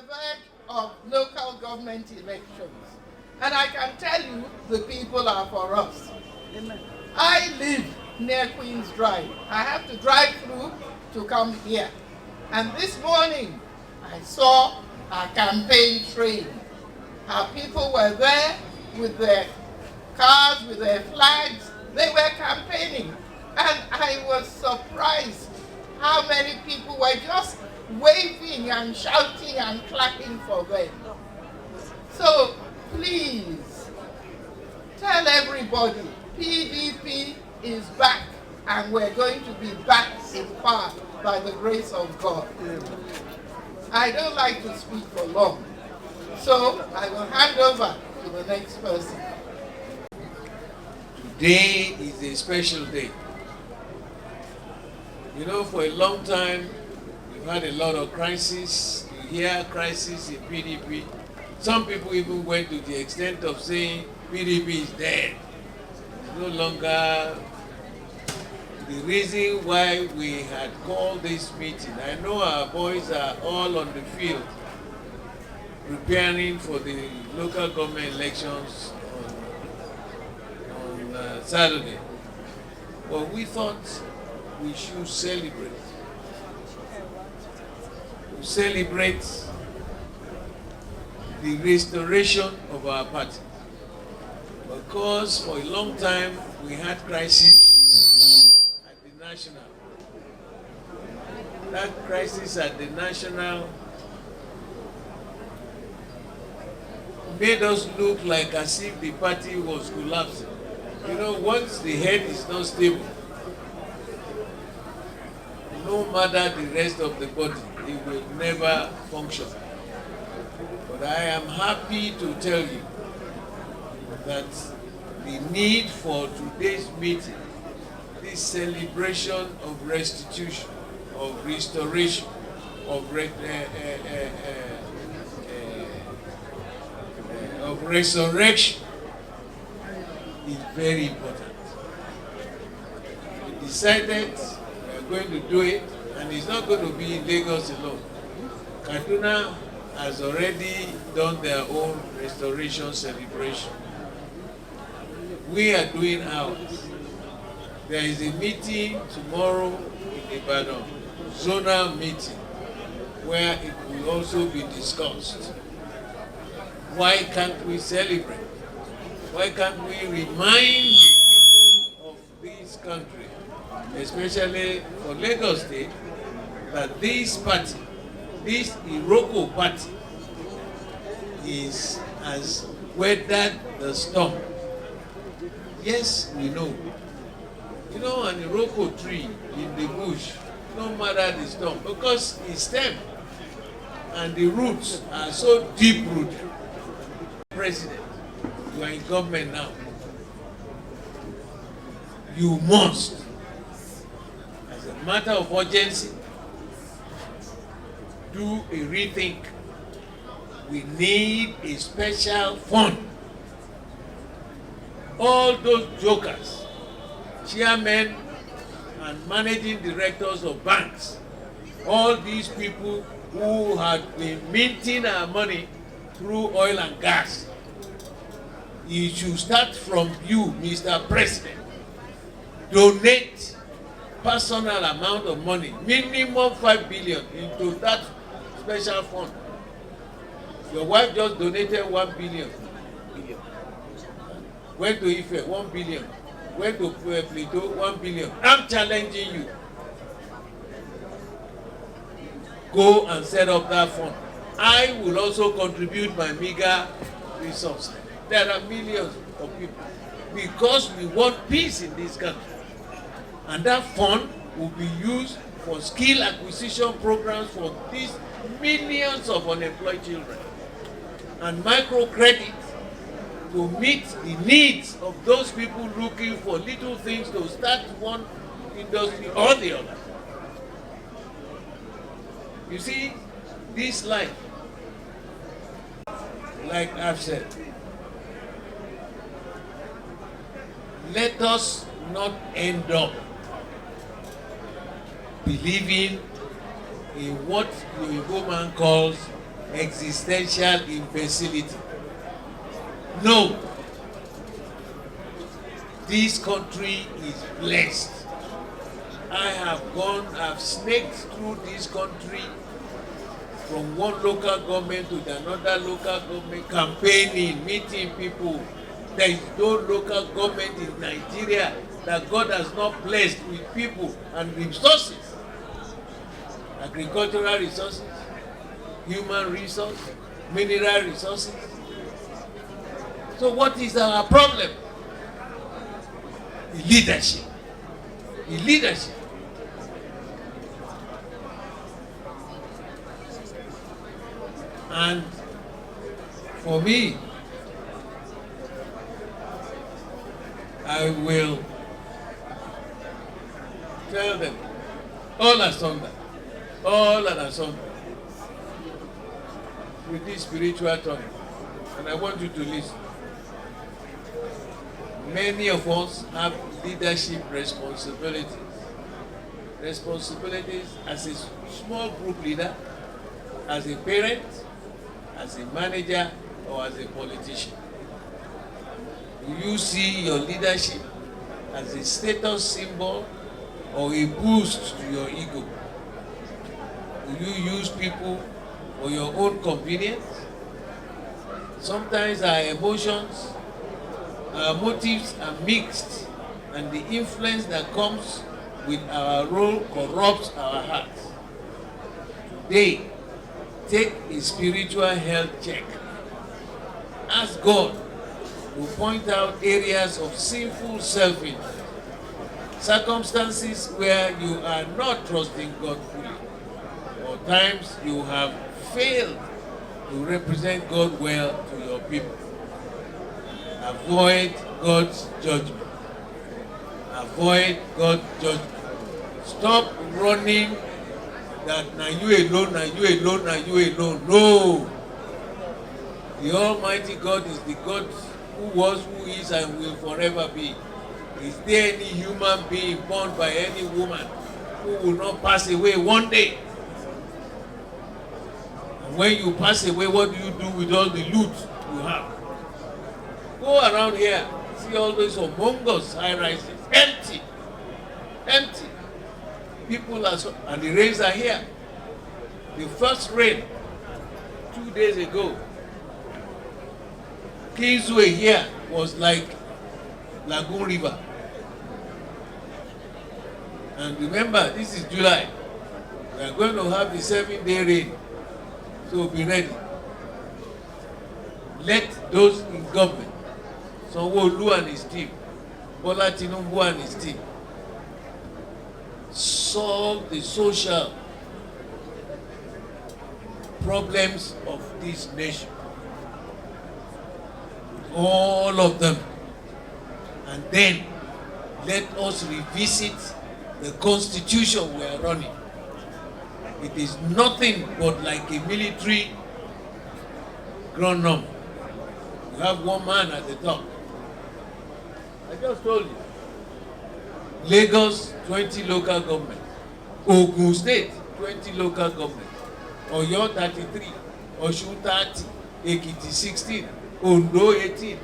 verge of local government elections. And I can tell you, the people are for us. Amen. I live near Queen's Drive. I have to drive through to come here. And this morning, I saw a campaign train. Our people were there with their cars, with their flags. They were campaigning. And I was surprised how many people were just waving and shouting and clapping for them. So please, tell everybody, PDP is back, and we're going to be back in power by the grace of God. I don't like to speak for long, so I will hand over to the next person. Today is a special day. You know, for a long time, we've had a lot of crises. You hear crisis in PDP. Some people even went to the extent of saying PDP is dead. It's no longer the reason why we had called this meeting. I know our boys are all on the field preparing for the local government elections on Saturday. But we thought we should celebrate. We celebrate the restoration of our party. Because for a long time we had crisis at the national. That crisis at the national made us look like as if the party was collapsing. You know, once the head is not stable, no matter the rest of the body, it will never function. But I am happy to tell you that the need for today's meeting, this celebration of restitution, of restoration, of resurrection is very important. We decided we are going to do it, and it's not going to be in Lagos alone. Kaduna has already done their own restoration celebration. We are doing ours. There is a meeting tomorrow in Ibadan, zonal meeting, where it will also be discussed. Why can't we celebrate? Why can't we remind the people of this country, especially for Lagos State, that this party, this Iroko party, has weathered the storm. Yes, we know. You know, an Iroko tree in the bush, no matter the storm, because its stem and the roots are so deep rooted. President, you are in government now. You must, as a matter of urgency, do a rethink. We need a special fund. All those jokers, chairmen and managing directors of banks, all these people who had been minting our money through oil and gas, it should start from you, Mr. President. Donate personal amount of money, minimum 5 billion, into that special fund. Your wife just donated 1 billion. Went to Ife, 1 billion. Went to Plateau, 1 billion. I'm challenging you. Go and set up that fund. I will also contribute my meager resources. There are millions of people. Because we want peace in this country. And that fund will be used for skill acquisition programs for these millions of unemployed children. And microcredit to meet the needs of those people looking for little things to start one industry or the other. You see, this life, like I've said, let us not end up believing in what the Igbo man calls existential imbecility. No. This country is blessed. I've snaked through this country from one local government to another local government, campaigning, meeting people. There is no local government in Nigeria that God has not blessed with people and resources. Agricultural resources, human resources, mineral resources. So what is our problem? The leadership. The leadership. And for me, I will tell them all asunder, with this spiritual tongue. And I want you to listen. Many of us have leadership responsibilities. Responsibilities as a small group leader, as a parent, as a manager, or as a politician. Do you see your leadership as a status symbol or a boost to your ego? Do you use people for your own convenience? Sometimes our emotions, our motives are mixed, and the influence that comes with our role corrupts our hearts. Today, take a spiritual health check. Ask God to point out areas of sinful self-interest, circumstances where you are not trusting God fully, or times you have failed to represent God well to your people. Avoid God's judgment. Avoid God's judgment. Stop running that now you alone, now you alone, now you alone. No. The Almighty God is the God who was, who is, and will forever be. Is there any human being born by any woman who will not pass away one day? And when you pass away, what do you do with all the loot you have? Go around here, see all those humongous high-rises, empty, empty. People are so, and the rains are here. The first rain 2 days ago, Kingsway here was like Lagoon River. And remember, this is July. We are going to have the 7-day rain. So be ready. Let those in government, Sanwo-Olu and his team, Bola Tinubu and his team, solve the social problems of this nation. All of them. And then let us revisit the constitution we are running. It is nothing but like a military ground number. You have one man at the top. I just told you. Lagos, 20 local government. Ogun State, 20 local government. Oyo, 33. Osun, 30. Ekiti, 16. Ondo, 18.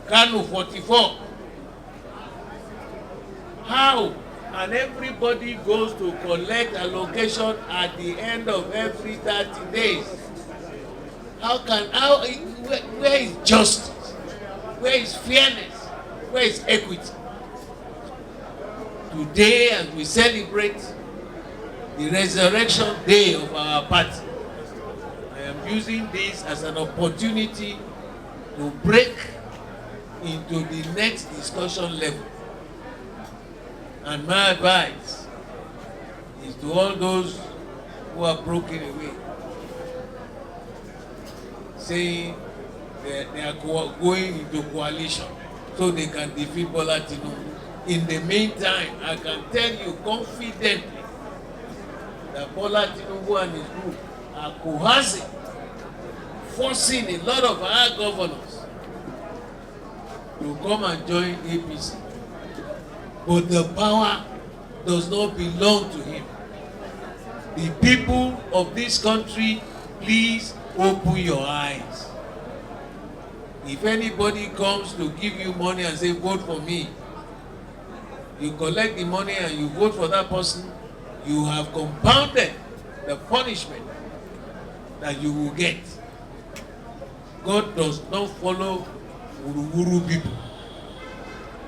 Kano, 44. How? And everybody goes to collect allocation at the end of every 30 days. Where is justice? Where is fairness? Where is equity? Today, as we celebrate the resurrection day of our party, I am using this as an opportunity to break into the next discussion level. And my advice is to all those who are broken away, saying they are going into coalition so they can defeat Bola Tinubu. In the meantime, I can tell you confidently that Bola Tinubu and his group are coercing, forcing a lot of our governors to come and join APC. But the power does not belong to him. The people of this country, please open your eyes. If anybody comes to give you money and say, vote for me, you collect the money and you vote for that person, you have compounded the punishment that you will get. God does not follow wuru people.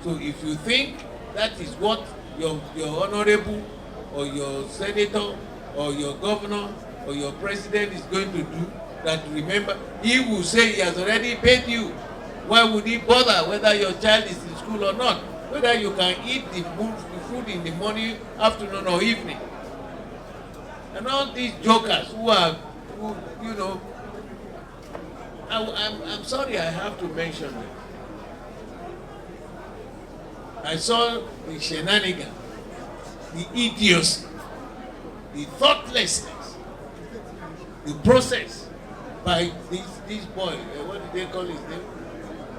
So if you think that is what your honorable or your senator or your governor or your president is going to do, that remember, he will say he has already paid you. Why would he bother whether your child is in school or not? Whether you can eat the food in the morning, afternoon or evening. And all these jokers who you know, I'm sorry I have to mention them. I saw the shenanigans, the idiocy, the thoughtlessness, the process by this boy, what did they call his name?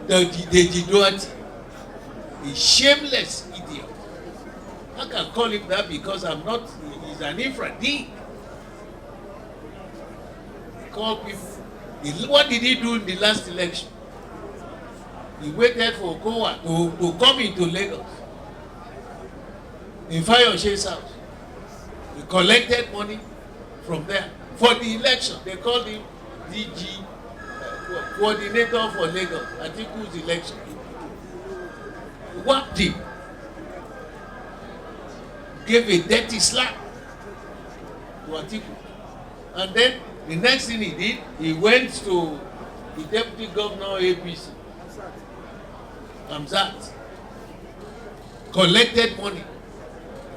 The Jiduati, the shameless idiot. I can call him that because he's an infra D. He called people. What did he do in the last election? He waited for Kowa to come into Lagos in Fayoshe's house. He collected money from there for the election. They called him DG, coordinator for Lagos, Atiku's election. Whacked him. Gave a dirty slap to Atiku. And then the next thing he did, he went to the deputy governor APC, Amzat, collected money.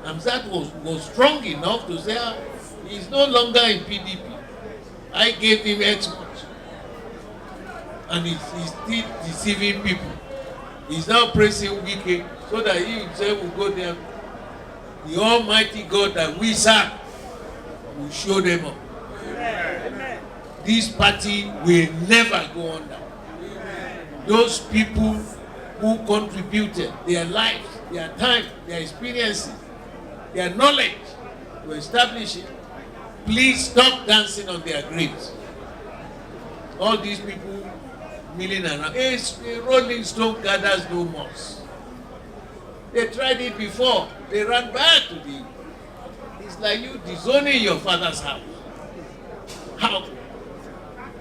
Amzat was strong enough to say, he's no longer in PDP. I gave him X much. And he's still deceiving people. He's now praising Wike so that he himself will go there. The Almighty God that we serve will show them up. Amen. This party will never go under. Amen. Those people who contributed their lives, their time, their experiences, their knowledge to establish it, please stop dancing on their graves. All these people milling around. A rolling stone gathers no moss. They tried it before. They ran back to the... It's like you disowning your father's house. How?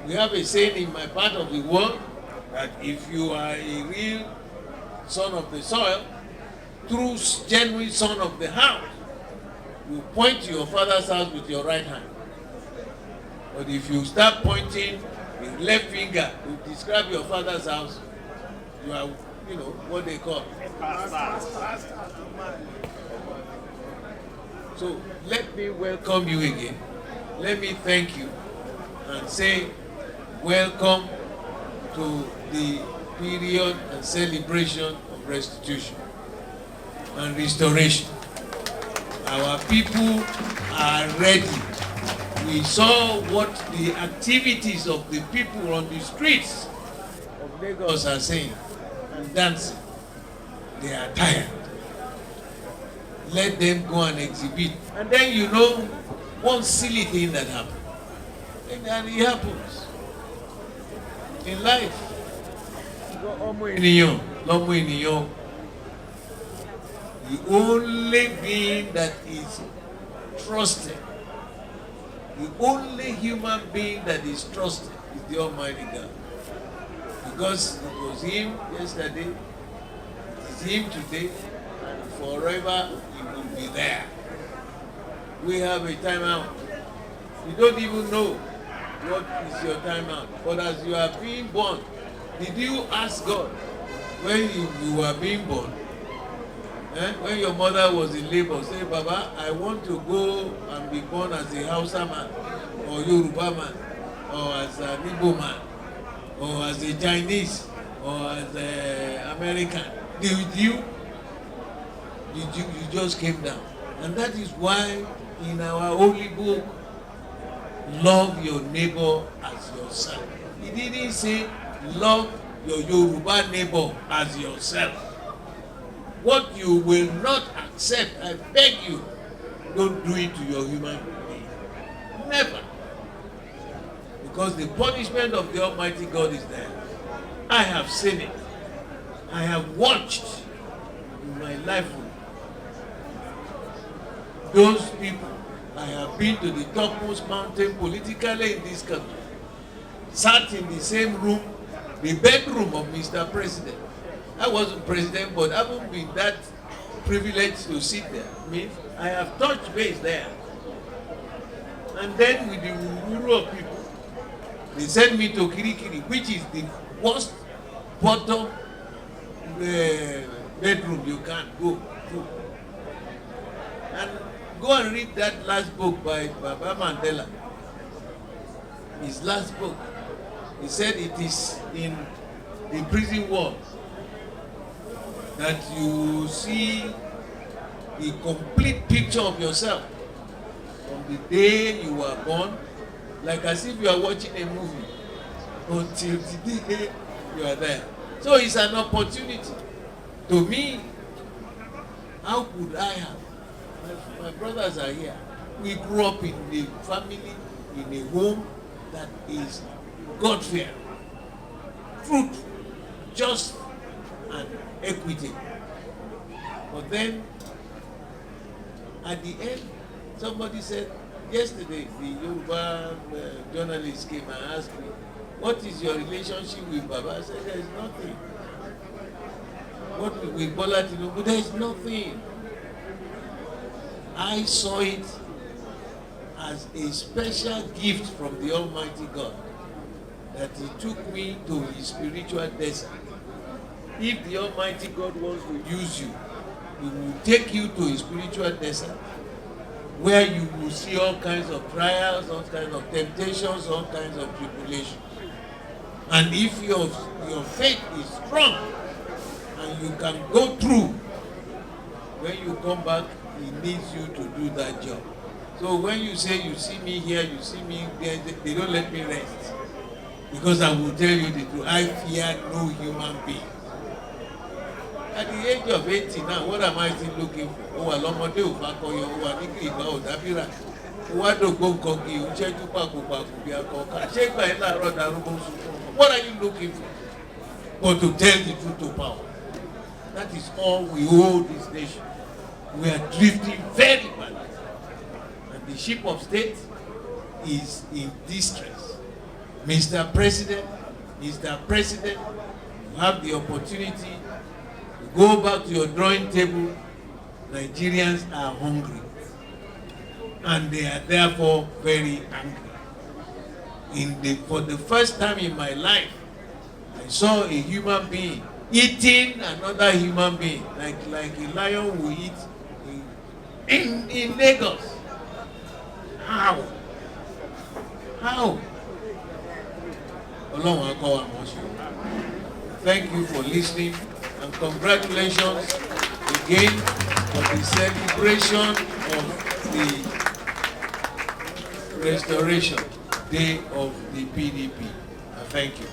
We have a saying in my part of the world that if you are a real son of the soil, true genuine son of the house, you point to your father's house with your right hand. But if you start pointing with left finger to describe your father's house, you are, you know, what they call. So let me welcome you again. Let me thank you and say welcome to the period and celebration of restitution and restoration. Our people are ready. We saw what the activities of the people on the streets of Lagos are saying and dancing. They are tired. Let them go and exhibit. And then you know one silly thing that happened. And it happens in life. The only being that is trusted, the only human being that is trusted is the Almighty God. Because it was Him yesterday, it is Him today, and forever He will be there. We have a timeout. You don't even know what is your timeout. But as you are being born, did you ask God when you were being born? When your mother was in labor, say, Baba, I want to go and be born as a Hausa man, or Yoruba man, or as an Igbo man, or as a Chinese, or as an American. Did you just came down? And that is why in our holy book, love your neighbor as yourself. He didn't say love your Yoruba neighbor as yourself. What you will not accept, I beg you, don't do it to your human being. Never. Because the punishment of the Almighty God is there. I have seen it. I have watched in my life. Those people, I have been to the topmost mountain politically in this country, sat in the same room, the bedroom of Mr. President. I wasn't president, but I haven't been that privileged to sit there. I mean, I have touched base there. And then with the Uru of people, they sent me to Kirikiri, which is the worst bottom bedroom you can go to. And go and read that last book by Baba Mandela. His last book. He said it is in the prison wall that you see the complete picture of yourself from the day you were born, like as if you are watching a movie, until the day you are there. So it's an opportunity. To me, how could I have? My brothers are here. We grew up in a family, in a home that is God-fearing, truth, just, and equity. But then, at the end, somebody said, yesterday, the Yoruba journalist came and asked me, what is your relationship with Baba? I said, there is nothing. What with Bola Tinubu? There is nothing. I saw it as a special gift from the Almighty God, that He took me to His spiritual destiny. If the Almighty God wants to use you, He will take you to His spiritual desert, where you will see all kinds of trials, all kinds of temptations, all kinds of tribulations. And if your faith is strong and you can go through, when you come back, He needs you to do that job. So when you say you see me here, you see me there, they don't let me rest. Because I will tell you the truth, I fear no human being. At the age of 80 now, what am I still looking for? Oh, alomode o fakoyo, o wa nigri igba o dabira. O wa dogbo nkan ki o cheju papo bi akoka. Se igba yin laaro darugbo sunkun. What are you looking for? But to tell the truth to power. That is all we owe this nation. We are drifting very badly. And the ship of state is in distress. Mr. President, you have the opportunity to go back to your drawing table. Nigerians are hungry. And they are therefore very angry. For the first time in my life, I saw a human being eating another human being, like a lion will eat in Lagos. How? Thank you for listening, and congratulations again for the celebration of the Restoration Day of the PDP. Thank you.